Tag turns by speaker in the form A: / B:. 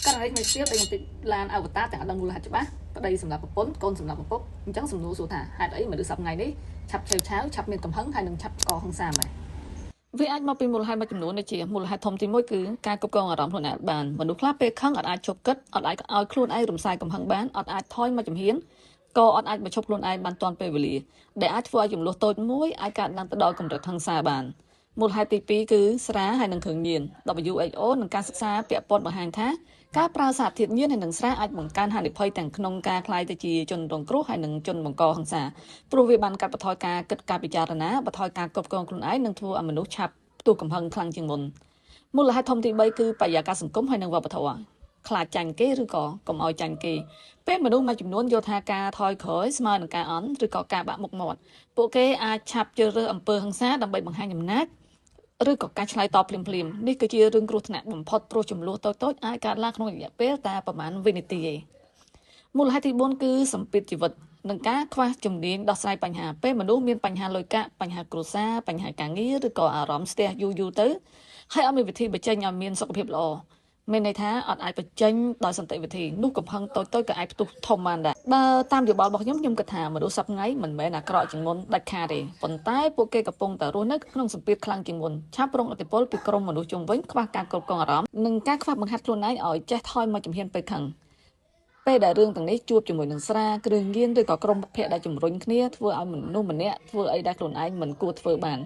A: ករណីមួយទៀតដែលបន្តិចឡានអវតារទាំងអត់ដឹងមូលហេតុច្បាស់ប្តីសម្រាប់ប្រពន្ធកូនសម្រាប់ឪពុកអញ្ចឹងសំណួរសួរថាហេតុអីមនុស្សសប្តាហ៍ថ្ងៃនេះឆាប់ឆេវឆាវឆាប់មានកំហឹងហើយនឹងឆាប់កហិង្សាមែនវាអាចមកពីមូលហេតុមួយចំនួនដូចជាមូលហេតុធំទី1គឺការគ្រប់គ្រងអារម្មណ៍ខ្លួនឯងបានមនុស្សខ្លះពេលខឹងអត់អាចជប់គិតអត់អាចឲ្យខ្លួនឯងរំសាយកំហឹងបានអត់អាចថយមកជំហានក៏អត់អាចបញ្ឈប់ខ្លួនឯងបានទាន់ពេលវេលាដែលអាចធ្វើឲ្យចំនួនតូចមួយអាចកើតឡើងទៅដល់កម្រិតហិង្សាបានមូលហេតុទី2គឺស្រាហើយនឹងគ្រឿងញៀន WHO នឹងការសិក្សាពាក់ព័ន្ធបង្ហាញថាការប្រើសារធាតុញៀនហើយនឹងស្រាអាចបង្កើនហានិភ័យទាំងក្នុងការក្លាយទៅជាជនរងគ្រោះហើយនឹងជនបង្កហិង្សាព្រោះវាបានកាត់បន្ថយការគិតការពិចារណាបន្ថយការគ្រប់គ្រងខ្លួនឯងនិងធ្វើឲ្យមនុស្សឆាប់ផ្ទុះកំហឹងខ្លាំងជាងមុនមូលហេតុធំទី3គឺបរិយាកាសសង្គមហើយនឹងវប្បធម៌ខ្លាចចាញ់គេឬក៏កុំឲ្យចាញ់គេពេលមនុស្សមួយចំនួនយល់ថាការថយក្រោយស្មើនឹងការអន់ឬក៏ការបាក់មុខមាត់ពួកគេអាចឆាប់ជ្រើសរើសអំពើហិង្សាដើម្បីបង្ហាញអំណាចឬក៏ការឆ្លើយតបភ្លាមៗនេះគឺជារឿងគ្រោះថ្នាក់បំផុតព្រោះចំនួនតូចៗអាចកើតឡើងក្នុងរយៈពេលតែប្រហែលវិនាទីឯងមូលហេតុទី4គឺសម្ពាធជីវិតនិងការខ្វះជំនាញដោះស្រាយបញ្ហាពេលមនុស្សមានបញ្ហាលុយកាក់បញ្ហាគ្រួសារបញ្ហាការងារឬក៏អារម្មណ៍ស្ទះយូរទៅហើយអត់មានវិធីបញ្ចេញឲ្យមានសុខភាពល្អមានន័យថាអត់អាចបញ្ចេញដោយសន្តិវិធីនោះកំហឹងតូចៗក៏អាចផ្ទុះធំបានដែរបើតាមយោបល់របស់ខ្ញុំគិតថាមនុស្សសប្តាហ៍ថ្ងៃមិនមែនអាក្រក់ជាងមុនដាច់ខាតទេប៉ុន្តែពួកគេកំពុងតែរស់នៅក្នុងសម្ពាធខ្លាំងជាងមុនឆាប់រងឥទ្ធិពលពីក្រុមមនុស្សជុំវិញខ្វះការគ្រប់គ្រងអារម្មណ៍និងការខ្វះបង្ហាត់ខ្លួនឯងឲ្យចេះថយមកជំហានពេលខឹងពេលដែលរឿងទាំងនេះជួបជាមួយនឹងស្រាគ្រឿងញៀនឬក៏ក្រុមភ័ក្រដែលជំរុញគ្នាធ្វើឲ្យមនុស្សម្នាក់ធ្វើអីដែលខ្លួនឯងមិនគួរធ្វើបាន